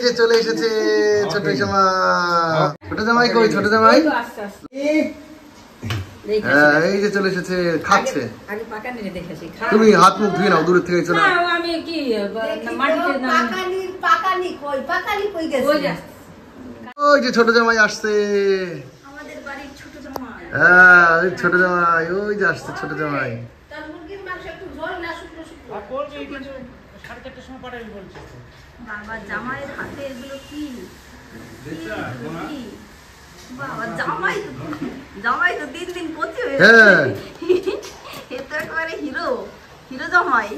যে চলে এসেছে ছোট জামাই। ছোট জামাই কই? ছোট জামাই এই যে চলে এসেছে, খাচ্ছে। তুমি হাত মুখ ধুয়ে নাও, দূরের থেকে চলে। ওই যে ছোট জামাই আসছে, হ্যাঁ ছোট জামাই ওই যে আসছে ছোট জামাই। বাবা জামাইয়ের হাতে এগুলো কি? বাবা জামাই তো দিন দিন কচি হয়ে যাচ্ছে। এ তো একেবারে হিরো জামাই।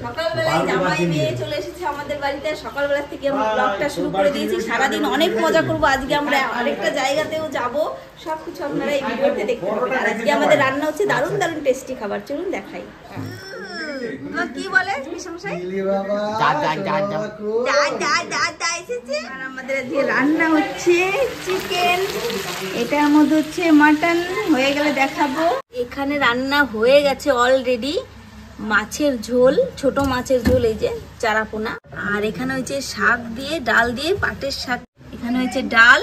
সকালবেলায় জামাই নিয়ে চলে এসেছে আমাদের বাড়িতে। সকালবেলা থেকে আমরা ব্লগটা শুরু করে দিয়েছি। সারাদিন অনেক মজা করবো। আজকে আমরা আরেকটা জায়গাতেও যাবো, সবকিছু আপনারা এই ভিডিওতে দেখতে পাবেন। আর আজকে আমাদের রান্না হচ্ছে দারুণ দারুণ টেস্টি খাবার, চলুন দেখাই। কি বলে আর আমাদের আজকে রান্না হচ্ছে চিকেন, এটার মধ্যে হচ্ছে মাটন, হয়ে গেলে দেখাবো। এখানে রান্না হয়ে গেছে অলরেডি। মাছের ঝোল, ছোট মাছের ঝোল, এই যে চারাপোনা। আর এখানে হচ্ছে শাক দিয়ে, ডাল দিয়ে, পাটের শাক। এখানে হচ্ছে ডাল,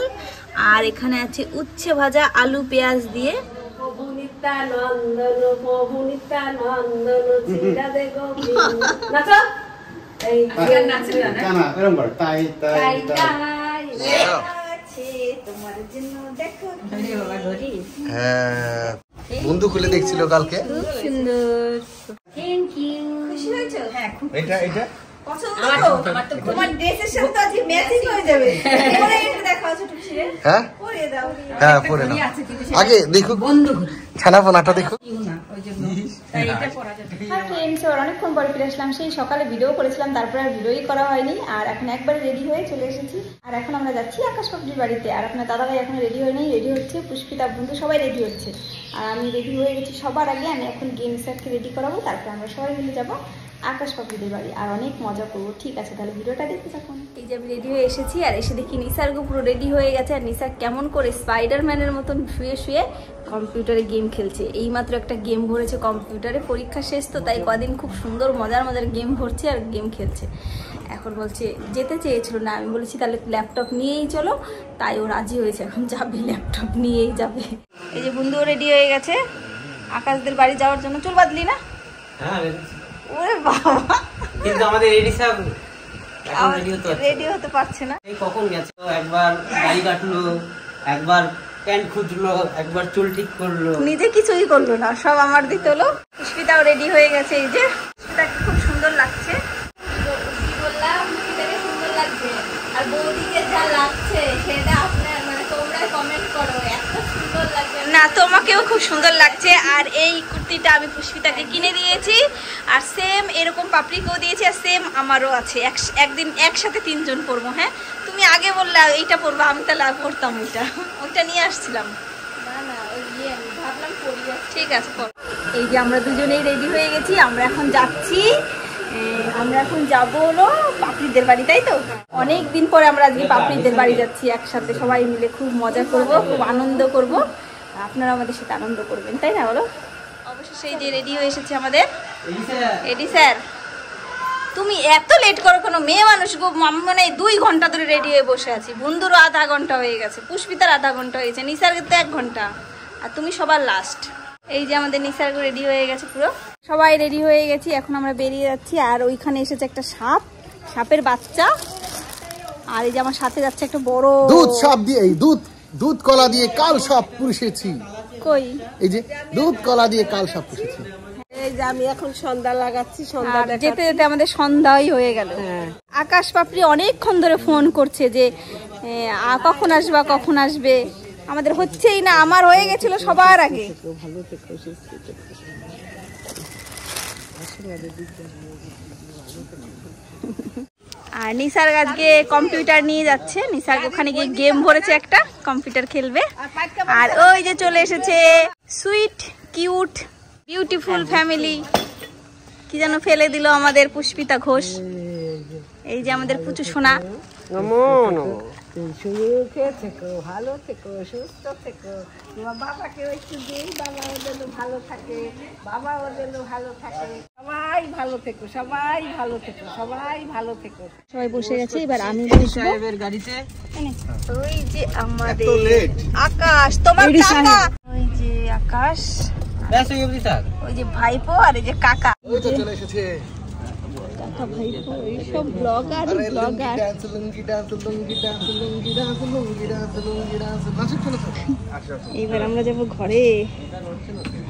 আর এখানে আছে উচ্ছে ভাজা আলু পেঁয়াজ দিয়ে। বন্ধু খুলে দেখছিল কালকে, খুব সুন্দর। Thank you. খুশি হয়েছো? হ্যাঁ খুব। এটা তোমার ড্রেসের সাথে তো আজকে ম্যাচিং হয়ে যাবে। পরে এটা দেখাও ছোট ছেলে। হ্যাঁ পরে দাও। হ্যাঁ পরে নাও। আগে দেখো বন্ধু ছানাপোনাটা দেখো। অনেকক্ষণ পরে ফিরে আসলাম। সেই সকালে ভিডিও করেছিলাম, তারপরে আর ভিডিওই করা হয়নি। আর এখন একবার রেডি হয়ে চলে এসেছি। আর এখন আমরা যাচ্ছি আকাশ পাপড়ির বাড়িতে। আর আপনার দাদাভাই এখন রেডি হয়ে নেই, রেডি হচ্ছে পুষ্পিতা, বন্ধু সবাই রেডি হচ্ছে। আর আমি রেডি হয়ে গেছি সবার আগে। আমি এখন গেম স্যারকে রেডি করাবো, তারপরে আমরা সবাই মিলে যাবো আকাশ পাপড়িদের বাড়ি। আর অনেক মজা করবো। ঠিক আছে, তাহলে ভিডিওটা দেখতে থাকুন। এই যে আমি রেডি হয়ে এসেছি, আর এসে দেখি নিসার্গ পুরো রেডি হয়ে গেছে। আর নিসার কেমন করে স্পাইডারম্যানের মতন শুয়ে শুয়ে কম্পিউটারে গেম খেলছে। এইমাত্র একটা গেম ভরেছে কম্পিউটারে, পরীক্ষা শেষ তো, তাই কদিন খুব সুন্দর মজার মজার গেম ভরছে আর গেম খেলছে। এখন বলছে যেতে চেয়েছিল না, আমি বলেছি তাহলে ল্যাপটপ নিয়েই চলো, তাই ও রাজি হয়েছে। এখন যাবে, ল্যাপটপ নিয়েই যাবে। এই যে বন্ধুও রেডি হয়ে গেছে আকাশদের বাড়ি যাওয়ার জন্য। চুল বাঁধলি না? হ্যাঁ ওরে বাবা, কিন্তু আমাদের রেডি সব রেডি হতে পারছে না। এই কখন গেছে, একবার দাড়ি কাটলো, একবার প্যান্ট খুঁজলো, একবার চুল ঠিক করলো, নিজে কিছুই করলো না, সব আমার দিতে হলো। পুষ্পিতাও রেডি হয়ে গেছে। এই যে পুষ্পিতাকে খুব সুন্দর লাগছে। বললাম পুষ্পিতাকে সুন্দর লাগছে, আর বৌদিকে যা লাগছে সেটা আপনার মানে তোমরা কমেন্ট করো, এত সুন্দর লাগছে না। তোমাকেও খুব সুন্দর লাগছে। আর এই কুর্তিটা আমি পুষ্পিতাকে কিনে দিয়েছি, আর সেম এরকম পাপড়িকেও দিয়েছি, আর সেম আমারও আছে। একদিন একসাথে তিনজন পরবো। হ্যাঁ তুমি আগে বললে এইটা পরবো, আমি তাহলে পরতাম ওইটা নিয়ে আসছিলাম। না না ওই ভাবলাম পরি। ঠিক আছে পর। এই যে আমরা দুজনেই রেডি হয়ে গেছি, আমরা এখন যাচ্ছি। আমরা এখন যাবো হলো পাপড়িদের বাড়ি, তাই তো? অনেক দিন পরে আমরা আজকে পাপড়িদের বাড়ি যাচ্ছি একসাথে, সবাই মিলে খুব মজা করব, খুব আনন্দ করব। আপনারা আমাদের সাথে আনন্দ করবেন, তাই না বলো? অবশ্যই। এই যে রেডি হয়ে এসেছে আমাদের এডি স্যার। তুমি এত লেট করো কেন? মেয়ে মানুষ গো, মানে 2 ঘন্টা ধরে রেডি হয়ে বসে আছি। বন্ধুরও আধা ঘন্টা হয়ে গেছে, পুষ্পিতার আধা ঘন্টা হয়ে গেছে, নিসার্গের তো 1 ঘন্টা, আর তুমি সবার লাস্ট। এই যে আমাদের নিসার্গ রেডি হয়ে গেছে, পুরো সবাই রেডি হয়ে গেছি। এখন আমরা বেরিয়ে যাচ্ছি। আর ওইখানে এসেছে একটা সাপ, সাপের বাচ্চা। আর এই যে আমার সাথে যাচ্ছে একটা বড় দুধ সাপ দিয়ে, এই দুধ কলা দিয়ে কাল সাপ পুষেছি। কই? এই যে দুধ কলা দিয়ে কাল সাপ পুষেছি। এই যে আমি এখন সন্ধ্যা লাগাচ্ছি, সন্ধ্যা যেতে যেতে আমাদের সন্ধ্যাই হয়ে গেল। আকাশ পাপড়ি অনেকক্ষণ ধরে ফোন করছে যে কখন আসবা, কখন আসবে। আমাদের হচ্ছেই না। আমার হয়ে গেছিল সবার আগে। আর নিসার্গ আজকে কম্পিউটার নিয়ে যাচ্ছে। নিসার্গ ওখানে গিয়ে গেম ভরেছে একটা, কম্পিউটার খেলবে। আর ওই যে চলে এসেছে সুইট কিউট বিউটিফুল ফ্যামিলি। কি যেন ফেলে দিল আমাদের পুষ্পিতা ঘোষ। এই যে আমাদের পুচু সোনা। সুখে থেকো, ভালো থেকো, সুস্থ থেকো। তোমার বাবাকেও একটু দিন, বাবাও যেন ভালো থাকে, বাবাও যেন ভালো থাকে। সবাই ভালো থেকো, সবাই ভালো থেকো, সবাই ভালো থেকো। সবাই বসে গেছে, এবার আমি বসবো। সাহেবের গাড়িতে ওই যে আমাদের আকাশ, তোমার কাকা, ওই যে আকাশ, ব্যাস হয়ে গেছে স্যার। ওই যে ভাইপো আর এই যে কাকা। ওই তো চলে এসেছে। কাকা ভাইপো এইসব ব্লগার ব্লগার। এবার আমরা যাবো ঘরে।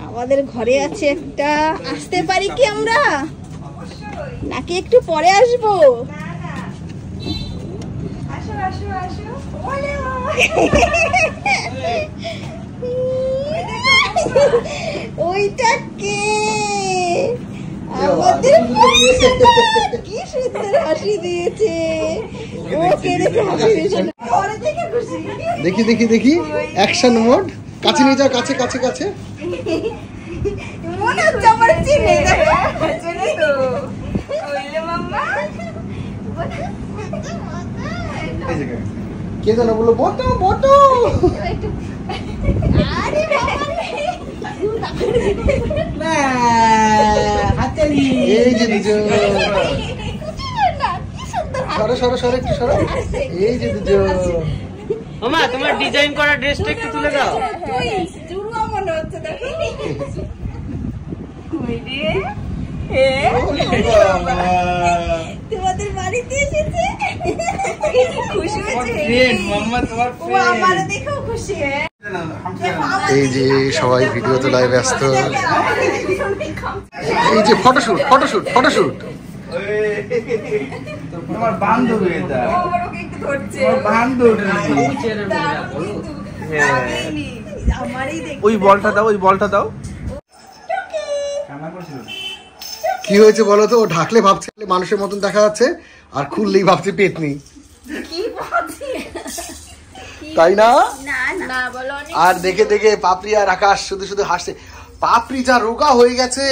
আমাদের ঘরে আছে একটা, আসতে পারি কি আমরা নাকি একটু পরে আসবো? আসো আসো আসো। ওইটা কে? আমাদের কি সুন্দর হাসি দিয়েছে। ও কে দেখে হাসি দিয়েছে? পরে থেকে খুশি। দেখি দেখি দেখি, অ্যাকশন মোড। কাছে নিয়ে যাও, কাছে কাছে কাছে। মনে হচ্ছে আমার চিনে, চিনে তো কইলে মাম্মা। কে যেন বললো বটো বটো। আরে এই যে দুজন, সরো সরো সরো, একটু সরো। এই যে দুজন। মামা তোমার ডিজাইন করা ড্রেসটা একটু তুলে দাও। জুড়ুয়া মনে হচ্ছে, দেখো। তোমাদের বাড়িতে এসেছে, খুশি হয়েছে। ও আমারে দেখেও খুশি। এই যে সবাই ভিডিওতে লাইভ ব্যস্ত। এই যে ফটোশুট ফটোশুট ফটোশুট। তোমার বান্ধবী এটা, তোমার বান্ধবী। ওই বলটা দাও, ওই বলটা দাও। কি হয়েছে বলো তো? ও ঢাকলে ভাবছে মানুষের মতন দেখা যাচ্ছে, আর খুললেই ভাবছে পেতনি, তাই না? আর দেখে দেখে পাপড়ি আর আকাশ শুধু শুধু হাসছে। পাপড়ি যা রোগা হয়ে গেছে,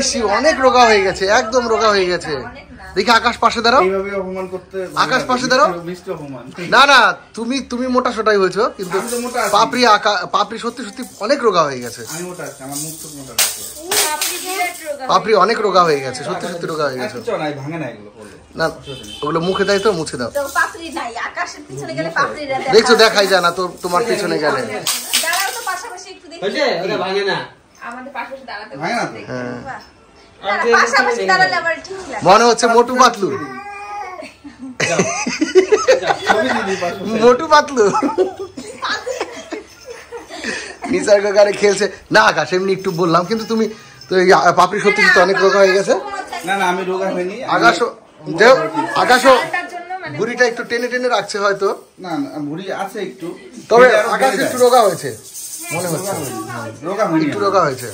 ইসি অনেক রোগা হয়ে গেছে, একদম রোগা হয়ে গেছে। দেখি আকাশ পাশে দাঁড়াও, আকাশ পাশে দাঁড়াও। না না, তুমি তুমি মোটা সোটাই হয়েছো, কিন্তু পাপড়ি সত্যি সত্যি অনেক রোগা হয়ে গেছে। পাপড়ি অনেক রোগা হয়ে গেছে, সত্যি সত্যি রোগা হয়ে গেছে। না ওগুলো মুখে দেয় তো, মুছে দাও। দেখছো দেখাই যায় না তো তোমার পিছনে গেলে। মনে হচ্ছে মোটু পাতলু, মোটু পাতলু নিসার্গ গানে খেলছে না। আকাশ এমনি একটু বললাম, কিন্তু তুমি তো পাপড়ি সত্যি সত্যি অনেক রোগা হয়ে গেছে। না না, আমি রোগা হইনি। আকাশও বুড়িটা একটু টেনে টেনে রাখছে হয়তো। না না, বুড়ি আছে একটু, তবে আকাশ একটু রোগা হয়েছে মনে হচ্ছে, রোগা হয়নি, একটু রোগা হয়েছে।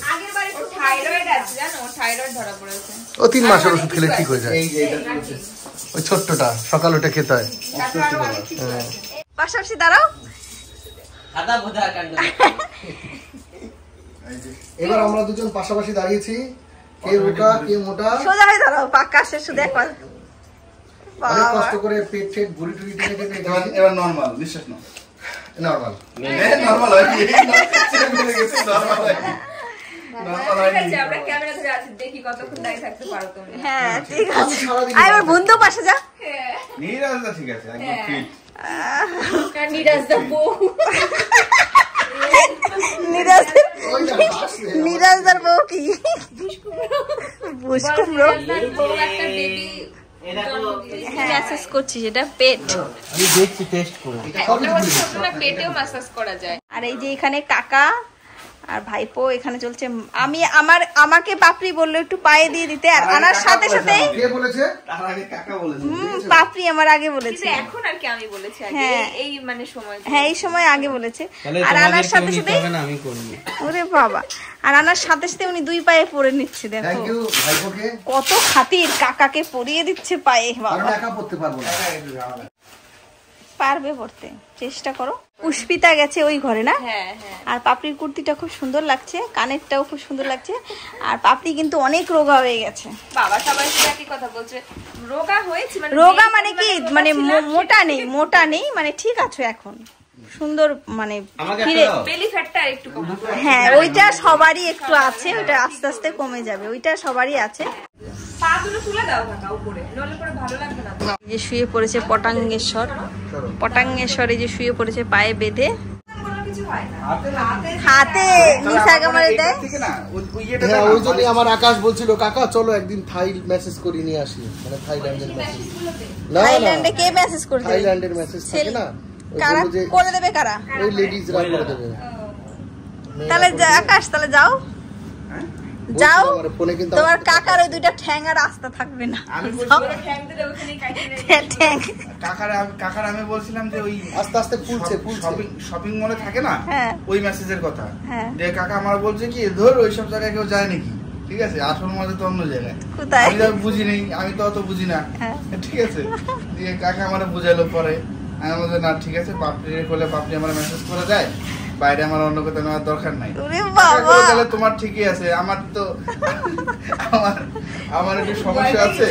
ও 3 মাসের ওষুধ খেলে ঠিক হয়ে যায়। ওই ছোট্টটা সকাল উঠে খেতে হয়। পাশাপাশি দাঁড়াও। এবার আমরা দুজন পাশাপাশি দাঁড়িয়েছি, কে রোগা কে মোটা। সোজা হয়ে দাঁড়াও, পাকাশে শুধু একবার। অনেক কষ্ট করে পেট টেট ভুড়ি টুড়ি টেনে টেনে এবার নরমাল, বিশ্বাস না নরমাল নরমাল হয়, নরমাল হয়। হ্যাঁ ঠিক আছে, এবার বন্ধু পাশে যা। নিরাজদা ঠিক আছে, একদম ফিট। নিরাজদার বউ কি বুঝকুমড়ো ম্যাসাজ করছি, সেটা পেট। আমি দেখছি টেস্ট করে। পেটেও ম্যাসাজ করা যায়। আর এই যে এখানে কাকা আর ভাইপো এখানে চলছে। আমাকে পাপড়ি বললো একটু পায়ে দিয়ে দিতে, আর আনার সাথে সাথে কে বলেছে? তার আগে কাকা বলেছে। পাপড়ি আমার আগে বলেছে, এখন আর কি আমি বলেছি আগে, এই মানে সময়, হ্যাঁ এই সময় আগে বলেছে। আর আনার সাথে সাথে আমি করব। ওরে বাবা, আর আনার সাথে সাথে উনি 2 পায়ে পরে নিচ্ছে। দেখো থ্যাংক ইউ ভাইপোকে, কত খাতির, কাকাকে পরিয়ে দিচ্ছে পায়ে। বাবা আমি একা পড়তে পারবো না। পারবে পড়তে, চেষ্টা করো। পুষ্পিতা গেছে ওই ঘরে না? হ্যাঁ হ্যাঁ। আর পাপড়ির কুর্তিটা খুব সুন্দর লাগছে, কানেরটাও খুব সুন্দর লাগছে। আর পাপড়ি কিন্তু অনেক রোগা হয়ে গেছে। বাবা সবাই একই কথা বলছে, রোগা হয়েছে মানে রোগা মানে কি, মানে মোটা নেই মানে ঠিক আছে এখন, সুন্দর মানে ফিরে বেলি ফ্যাটটা একটু কম। হ্যাঁ ওইটা সবারই একটু আছে, ওইটা আস্তে আস্তে কমে যাবে, ওইটা সবারই আছে। পা দুটো তুলে দাও কাকা উপরে, নলে পরে ভালো লাগবে না। যে শুয়ে পড়েছে পটাঙ্গেশ্বর, এই যে শুয়ে পড়েছে পায়ে বেঁধে, কিছু হয় না হাতে নিশাকে মারে দেয়। হ্যাঁ ওই জন্যই আমার আকাশ বলছিল কাকা চলো একদিন থাই মেসেজ করে নিয়ে আসি, মানে থাইল্যান্ডের মেসেজ। না থাইল্যান্ডে কে মেসেজ করে দেবে? থাইল্যান্ডের মেসেজ থাকে না, কারা করে দেবে? কারা? ওই লেডিজরা করে দেবে। তাহলে আকাশ তাহলে যাও যাও, ফোনে কিন্তু তোমার কাকার ওই দুইটা ঠ্যাঙ্গা রাস্তা থাকবে না। কাকার আমি বলছিলাম যে ওই আস্তে আস্তে ফুলছে শপিং মলে থাকে না হ্যাঁ ওই মেসেজের কথা, হ্যাঁ। যে কাকা আমার বলছে কি ধর ওই সব জায়গায় কেউ যায় নাকি, ঠিক আছে আসল মজা তো অন্য জায়গায়। কোথায়? আমি তো বুঝি নেই, আমি তো অত বুঝি না, হ্যাঁ। ঠিক আছে। দিয়ে কাকা আমার বুঝাইলো পরে, আমি বলছি না ঠিক আছে, পাপড়ি করলে পাপড়ি আমার মেসেজ করে দেয়, বাইরে আমার অন্য কোথাও নেওয়ার দরকার নাই। তাহলে তোমার ঠিকই আছে, আমার তো আমার একটু সমস্যা আছে।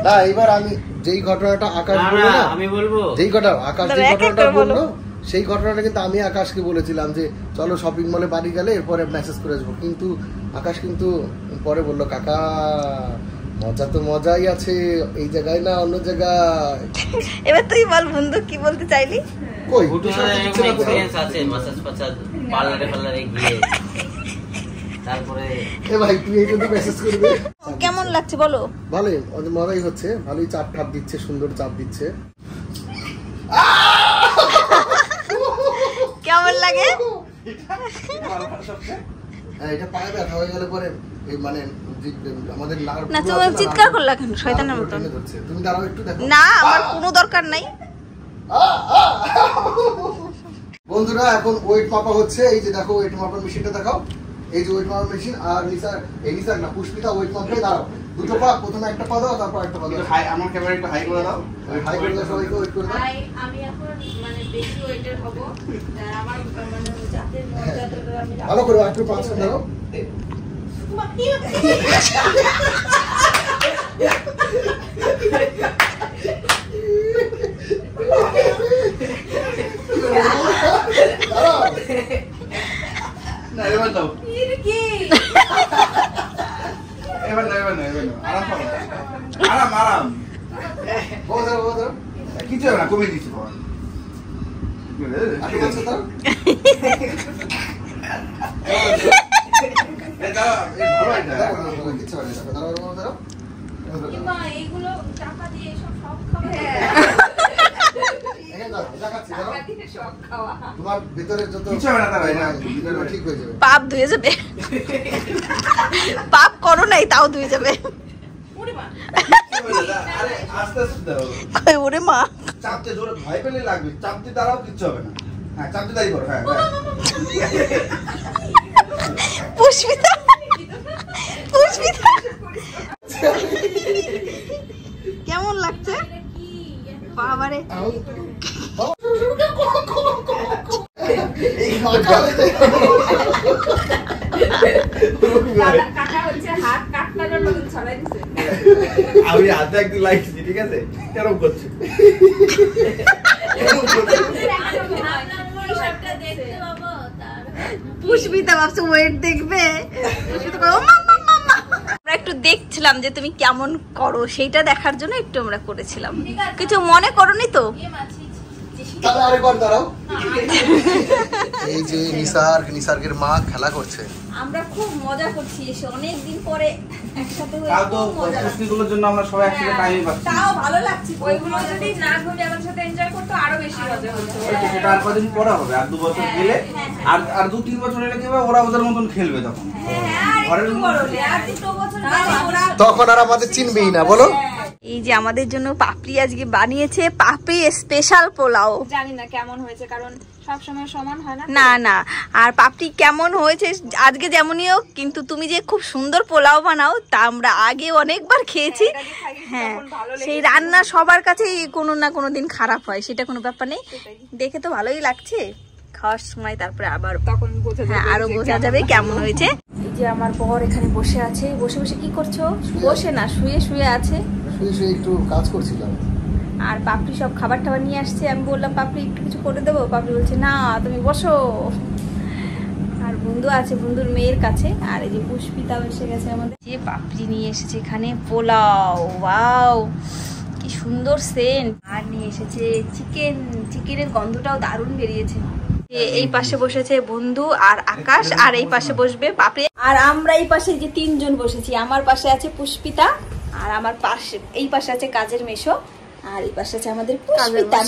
না এবার আমি যেই ঘটনাটা আকাশ বললো না, আমি বলবো যেই ঘটনাটা বললো সেই ঘটনাটা কিন্তু আমি আকাশকে বলেছিলাম যে চলো শপিং মলে বাড়ি গেলে এরপরে মেসেজ করে আসবো, কিন্তু আকাশ কিন্তু পরে বললো কাকা মজা তো মজাই আছে এই জায়গায় না অন্য জায়গায়। এবার তুই বল বন্ধু কি বলতে চাইলি? কই এক্সপেরিয়েন্স আছে মাসাজ পাচাজ পার্লারে গিয়ে, তারপরে এ ভাই তুই এই যদি মেসেজ করবে। কেমন লাগছে বলো? ভালোই, অনেক মজাই হচ্ছে, ভালোই চাপ ঠাপ দিচ্ছে, সুন্দর চাপ দিচ্ছে। কেমন লাগে? এটা পায়ে ব্যথা হয়ে গেলে পরে মানে আমাদের না তুমি চিৎকার করলা কেন শয়তানের মতন? তুমি দাঁড়াও একটু দেখো না আমার কোনো দরকার নাই। বন্ধুরা এখন ওয়েট মাপা হচ্ছে, এই যে দেখো ওয়েট মাপার মেশিনটা দেখাও, এই যে ওয়েট মাপার মেশিন। আর নিসার না পুষ্পিতা ওয়েট মাপবে, দাঁড়াও দুটো পা, প্রথমে একটা পা দাও তারপর একটা পা দাও। হাই আমার ক্যামেরা একটু হাই করে দাও, হাই করে দাও, সবাইকে ওয়েট করে দাও। আমি এখন মানে বেশি ওয়েটের হব, আমার মানে জাতের মর্যাদাটা আমি ভালো করে একটু পাঁচ দাও। না এবার দাও, কি এবার না আরাম করো, আরাম বলো কিছু হবে না, কমিয়ে দিচ্ছি বাবা। একটু পাঁচ দাও। এইগুলো টাকা দিয়ে সব খাবে, সব খাওয়া তোমার ভিতরে যত কিছু হবে না, তাই না ঠিক হয়ে যাবে। পাপ ধুয়ে যাবে, পাপ করো নাই তাও ধুয়ে যাবে। আরে আস্তে আস্তে দাও, কই ওরে মা, চাপতে জোরে ভয় পেলে লাগবে, চাপতে দাঁড়াও কিচ্ছু হবে না। হ্যাঁ চাপতে দাঁড়িয়ে করো, হ্যাঁ পুষ্পিতা কেমন লাগছে বাবারে? কাকা হচ্ছে হাত কাটলার মতো ছড়াই দিছে। আমি হাতে একদিন লাগছি, ঠিক আছে এরকম করছে। পুষ্পিতা ভাবছে ওয়েট দেখবে, পুষ্পিতা কয়, ও মা মা মা মা। আমরা একটু দেখছিলাম যে তুমি কেমন করো, সেইটা দেখার জন্য একটু আমরা করেছিলাম, কিছু মনে করোনি তো? তাহলে আরেকবার দাঁড়াও। এই যে নিসার্গের মা খেলা করছে, আমরা খুব মজা করছি, এসে অনেকদিন পরে একসাথে হয়ে তাও তো খুব মজা লাগছে। প্রস্তুতিগুলোর জন্য আমরা সবাই একসাথে টাইমই পাচ্ছি। তাও ভালো লাগছে। ওইগুলো যদি না ঘুরে আমার সাথে এনজয় করতো আরো বেশি মজা হতো। সেটা আর কদিন পরে হবে, আর 2 বছর গেলে আর 2-3 বছর এলে কি হবে, ওরা ওদের মতন খেলবে তখন। আর একটু বড় হলে, আর 2 বছর গেলে ওরা তখন আর আমাদের চিনবেই না, বলো এই যে আমাদের জন্য পাপড়ি আজকে বানিয়েছে, পাপড়ি স্পেশাল পোলাও। জানি না কেমন হয়েছে, কারণ সব সময় সমান হয় না। না না, আর পাপড়ি কেমন হয়েছে আজকে যেমনই হোক, কিন্তু তুমি যে খুব সুন্দর পোলাও বানাও তা আমরা আগে অনেকবার খেয়েছি। হ্যাঁ, সেই রান্না সবার কাছেই কোনো না কোনো দিন খারাপ হয়, সেটা কোনো ব্যাপার নেই। দেখে তো ভালোই লাগছে, খাওয়ার সময় তারপরে আবার তখন বোঝা যাবে, হ্যাঁ আরো বোঝা যাবে কেমন হয়েছে। এই যে আমার বর এখানে বসে আছে। বসে বসে কি করছো? বসে না, শুয়ে শুয়ে আছে। শুয়ে শুয়ে একটু কাজ করছিলাম। আর পাপড়ি সব খাবার টাবার নিয়ে আসছে। আমি বললাম পাপড়ি একটু কিছু করে দেবো, পাপড়ি বলছে না তুমি বসো। আর বন্ধু আছে বন্ধুর মেয়ের কাছে। আর এই যে পুষ্পিতাও এসে গেছে আমাদের। যে পাপড়ি নিয়ে এসেছে এখানে পোলাও, ওয়াও কি সুন্দর সেন্ট। আর নিয়ে এসেছে চিকেন, চিকেনের গন্ধটাও দারুণ বেরিয়েছে। এই পাশে বসেছে বন্ধু আর আকাশ, আর এই পাশে বসবে পাপড়ি। আর আমরা এই পাশে যে তিনজন বসেছি, আমার পাশে আছে পুষ্পিতা, আর আমার পাশে এই পাশে আছে কাজের মেশো, আর এই পাশে আছে আমাদের পুষ্পিতা।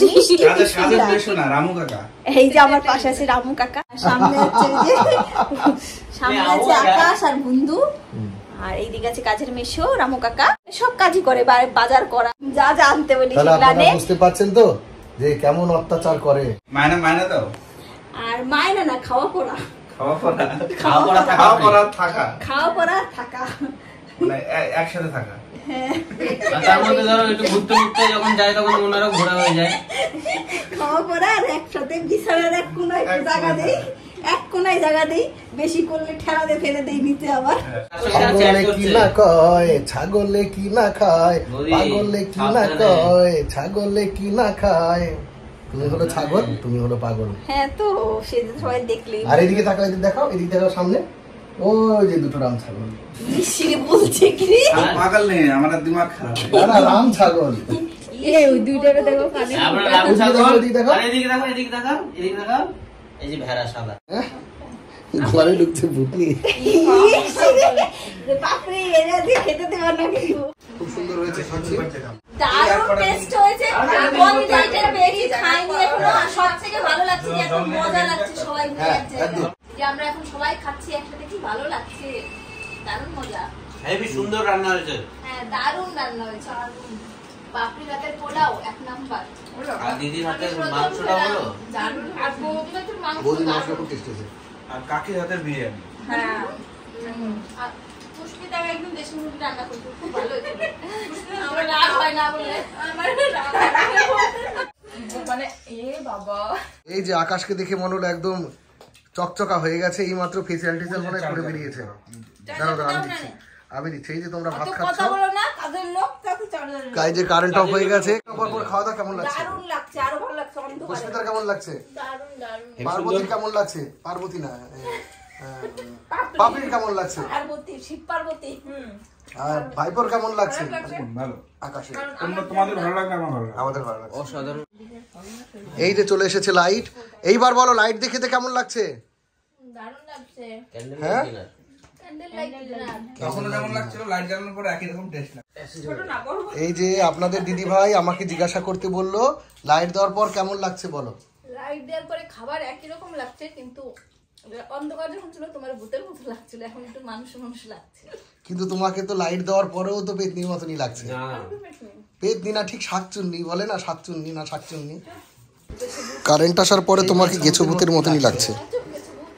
কাজের মেশো না, রামু কাকা। এই যে আমার পাশে আছে রামু কাকা, সামনে আছে যে সামনে আছে আকাশ আর বন্ধু, আর এইদিকে আছে কাজের মেশো রামু কাকা। সব কাজই করে, বাজার করা যা যা আনতে বলি সেগুলো। বুঝতে পারছেন তো যে কেমন অত্যাচার করে। মায়না মায়না দাও। আর মায়না না, খাওয়া পড়া, খাওয়া পড়া, খাওয়া পড়া থাকা, খাওয়া পড়া থাকা, মানে একসাথে থাকা। তার মধ্যে ধরো একটু ঘুরতে ঘুরতে যখন যায় তখন ওনারও ঘোরা হয়ে যায়। খাওয়া পড়া আর একসাথে বিছানার এক কোনায় জায়গা দেই, এক কোনায় জায়গা দেই, বেশি করলে ঠেলা দিয়ে ফেলে দেই নিতে। আবার ছাগলে কি না কয়, ছাগলে কি না খায়, পাগলে কি না কয়, ছাগলে কি না খায়। তুমি হলো ছাগল, তুমি হলো পাগল। হ্যাঁ তো সেদিন সবাই দেখলেই। আর এদিকে তাকাও, এদিকে দেখাও, এদিকে দেখাও সামনে, ওই যে দুটো রাম ছাগল। মিশিয়ে বলছে কি পাগল নেই, আমার দিমাগ খারাপ। না না, রাম ছাগল। এই ওই দুইটাকে দেখো কানে। আমরা রামু ছাগল, এদিকে দেখো, এদিকে দেখো, এদিকে দেখো, এদিকে দেখো, এই যে ভেড়া সাদা। ঘরে ঢুকছে ভুতনি। পাপড়ি এনে দিয়ে খেতে দেবার না কিন্তু। খুব সুন্দর হয়েছে, খাচ্ছি। দারুণ টেস্ট হয়েছে। কোন জায়গাটা বেশি খাইনি এখনো, আর সবথেকে ভালো লাগছে যে এত মজা লাগছে সবাই মিলে এক জায়গায়। যে আমরা এখন সবাই খাচ্ছি একসাথে, কি ভালো লাগছে, দারুণ মজা। হেবি সুন্দর রান্না হয়েছে। হ্যাঁ দারুণ রান্না হয়েছে। পাপড়ি রাতের পোলাও এক নাম্বার। আর দিদির হাতের মাংসটা হলো দারুণ। আর বৌদির হাতের মাংস বৌদির মাংসটা খুব টেস্টি হয়েছে। আর কাকির হাতের বিরিয়ানি। হ্যাঁ। আর পুষ্পিতা একদম দেশি মুরগি রান্না করতো, খুব ভালো হয়েছিল। আমার রাগ হয় না বলে, আমার রাগ মানে বাবা। এই যে আকাশকে দেখে মনে হলো একদম চকচকা হয়ে গেছে, এই মাত্র ফেসিয়াল টিসিয়াল মনে করে বেরিয়েছে। দাঁড়াও দাঁড়াও, আমি দিচ্ছি। এই যে তোমরা ভাত খাচ্ছ, গায়ে যে কারেন্ট অফ হয়ে গেছে। পর খাওয়া দাওয়া কেমন লাগছে? দারুণ লাগছে, আরো ভালো লাগছে। পুষ্পিতার কেমন লাগছে? দারুণ দারুণ। পার্বতীর কেমন লাগছে? পার্বতী না, পাপড়ির কেমন লাগছে? পার্বতী, শিব পার্বতী। আর ভাইপোর কেমন লাগছে? ভালো। আকাশে তোমাদের ভালো লাগবে, আমার ভালো লাগবে। আমাদের ভালো লাগছে। অসাধারণ। এই যে চলে এসেছে লাইট। এইবার বলো লাইট দেখে কেমন লাগছে? দারুণ লাগছে। হ্যাঁ, ক্যান্ডেল লাইট ডিনার। তখন যেমন লাগছিল, লাইট জ্বালানোর পরে একই রকম টেস্ট লাগে। এই যে আপনাদের দিদি ভাই আমাকে জিজ্ঞাসা করতে বললো লাইট দেওয়ার পর কেমন লাগছে বলো। লাইট দেওয়ার পরে খাবার একই রকম লাগছে, কিন্তু অন্ধকার যখন ছিল তোমার ভূতের মতো লাগছিল, এখন একটু মানুষ লাগছে। কিন্তু তোমাকে তো লাইট দেওয়ার পরেও তো পেতনির মতনই লাগছে। পেতনি না, ঠিক শাকচুন্নি বলে না, শাকচুন্নি না শাকচুন্নি। কারেন্ট আসার পরে তোমাকে গেছো ভূতের মতনই লাগছে।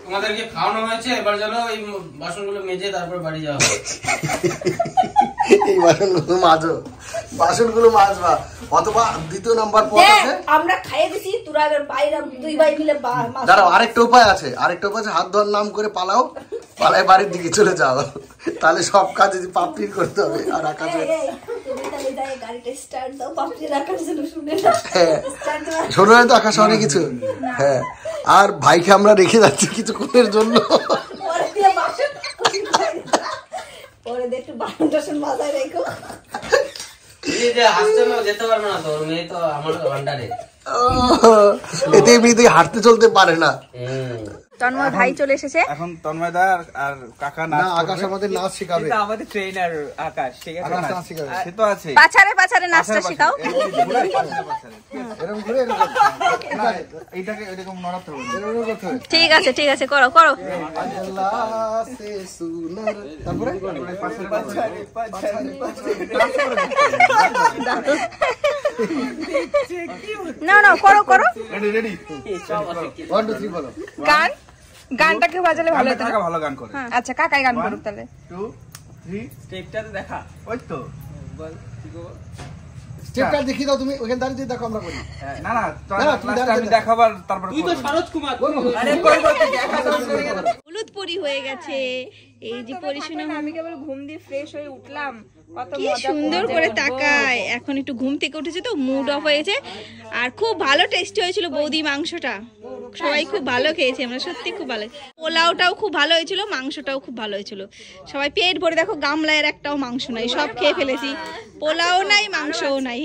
তোমাদেরকে খাওয়ানো হয়েছে, এবার চলো এই বাসনগুলো মেজে তারপর বাড়ি যাওয়া হবে। এই বাসনগুলো মাজো, বাসনগুলো মাজবা। অথবা দ্বিতীয় নাম্বার পথ আছে, আমরা খাইয়ে দিছি, তোরা এবার বাইরে দুই ভাই মিলে দাঁড়াও, আরেকটা উপায় আছে, আরেকটা উপায় আছে, হাত ধোয়ার নাম করে পালাও, পালায় বাড়ির দিকে চলে যাও। তাহলে সব কাজ পাপড়ি করতে হবে। আর আকাশে শোনো না তো, আকাশে অনেক কিছু। হ্যাঁ, আর ভাইকে আমরা রেখে যাচ্ছি কিছুক্ষণের জন্য। যেতে পারবো না, তোর মেয়ে তো আমার আন্ডারে। এতে এমনিতে হাঁটতে চলতে পারে না। তন্ময় ভাই চলে এসেছে। এখন তন্ময়দা আর কাকা না নাচ আকাশ আমাদের নাচ শেখাবে। এটা আমাদের ট্রেনার আকাশ, ঠিক আছে? আকাশ নাচ শেখাবে। সে তো আছে পাছারে পাছারে নাচটা শেখাও। এরকম ঘুরে এরকম না এইটাকে এরকম নড়াতে হবে না। এরকম করতে হবে। ঠিক আছে ঠিক আছে, করো করো। আল্লাহ সে সুনার তারপরে না না করো করো। রেডি রেডি 1 2 3 বলো। গানটাকে বাজালে ভালো হতো। কাকা ভালো গান করে। আচ্ছা কাকাই গান করুক তাহলে। 2 3 স্টেপটা তো দেখা। ওই তো বল কি গো? স্টেপটা দেখিয়ে দাও তুমি, ওখানে দাঁড়িয়ে দেখো আমরা করি। না না না, তুমি লাস্টে আমি দেখাবার তারপর তুই তো শরৎ কুমার। আরে করব তো দেখা তো হলুদ পরি হয়ে গেছে। এই যে পরিশোনা আমি কেবল ঘুম দিয়ে ফ্রেশ হয়ে উঠলাম, কত কি মজা সুন্দর করে তাকায়। এখন একটু ঘুম থেকে উঠেছে তো মুড অফ হয়েছে। আর খুব ভালো টেস্টি হয়েছিল বৌদি মাংসটা, সবাই খুব ভালো খেয়েছে, আমরা সত্যি খুব ভালো। পোলাওটাও খুব ভালো হয়েছিল, মাংসটাও খুব ভালো হয়েছিল। সবাই পেট ভরে, দেখো গামলায় একটাও মাংস নাই, সব খেয়ে ফেলেছি। পোলাও নাই, মাংসও নাই।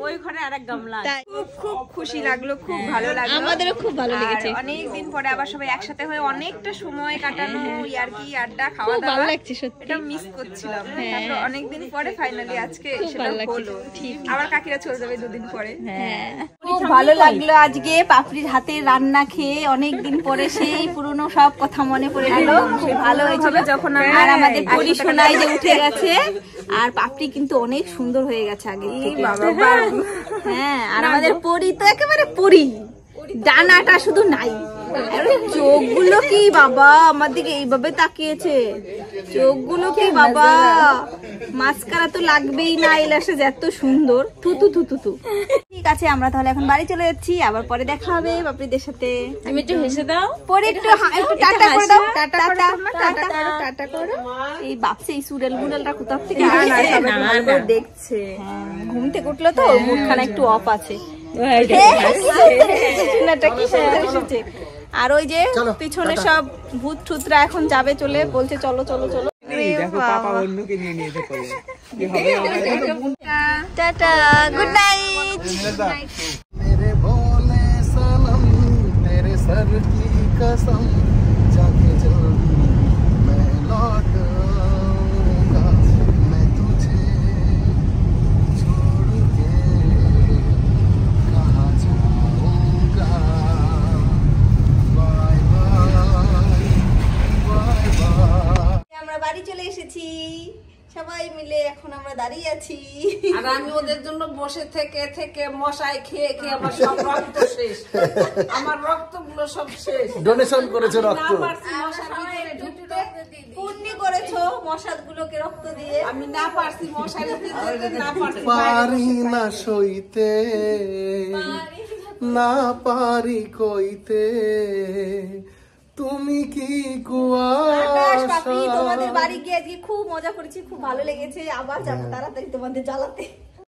ওই ঘরে আরেক গামলা। তাই খুব খুব খুশি লাগলো, খুব ভালো লাগলো। আমাদেরও খুব ভালো লেগেছে। অনেকদিন পরে আবার সবাই একসাথে হয়ে অনেকটা সময় কাটানো, ইয়ার্কি আড্ডা, খাওয়া খুব ভালো দাওয়া, লাগছে সত্যি। এটা মিস করছিলাম। হ্যাঁ। তারপর অনেকদিন পরে ফাইনালি আজকে খুব সেটা ভালো লাগছে, হলো। ঠিক। আবার কাকিরা চলে যাবে 2 দিন পরে। হ্যাঁ, খুব ভালো লাগলো আজকে পাপড়ির হাতে রান্না খেয়ে। অনেকদিন পরে সেই পুরনো সব কথা মনে পড়ে গেল। খুব ভালো হয়েছিল যখন। আর আমাদের পরিশোনায় যে উঠে গেছে, আর পাপড়ি কিন্তু অনেক সুন্দর হয়ে গেছে আগে থেকে। হ্যাঁ, আর আমাদের পরি তো একেবারে পরি, ডানাটা শুধু নাই। চোখগুলো কি বাবা আমার দিকে এইভাবে তাকিয়েছে, চোখগুলো কি বাবা, মাস্কারা তো লাগবেই না, এলাসে এত সুন্দর। থুতু থুতু থু। ঠিক আছে, আমরা তাহলে এখন বাড়ি চলে যাচ্ছি, আবার পরে দেখা হবে বাপরিদের সাথে। তুমি একটু হেসে দাও। পরে একটু একটু টাটা করে দাও। টাটা টাটা করো। এই বাপসে এই সুডেল গুডেলটা কোথা থেকে দেখছে ঘুম থেকে উঠলো তো, মুখখানা একটু অফ আছে। আর ওই যে পিছনে সব ভূত ঠুতরা এখন যাবে, চলে বলছে চলো চলো চলো। দেখো পাপা অন্যকে নিয়ে নিয়েছে পরে কি হবে আমাদের। Tata, good night. मेरे भोले सनम तेरे सर की कसम जाके जल्दी मैं लौट आऊंगा, मैं तुझे छोड़ के कहाँ जाऊंगा, बाय बाय बाय बाय। আমরা বাড়ি চলে এসেছি সবাই মিলে, এখন আমরা দাঁড়িয়ে আছি। আর আমি ওদের জন্য বসে থেকে থেকে মশাই খেয়ে খেয়ে আমার সব রক্ত শেষ, আমার রক্তগুলো সব শেষ। ডোনেশন করেছে রক্ত। না পারছি মশার ভিতরে ঢুকতে, পুণ্যি করেছো মশাদগুলোকে রক্ত দিয়ে। আমি না পারছি মশার ভিতরে, না পারছি পারি না সইতে, না পারি কইতে, তুমি কি আকাশ পাপড়ি, কুয়াশা। তোমাদের বাড়ি গিয়ে আজকে খুব মজা করেছি, খুব ভালো লেগেছে। আবার যাবো তাড়াতাড়ি তোমাদের জ্বালাতে।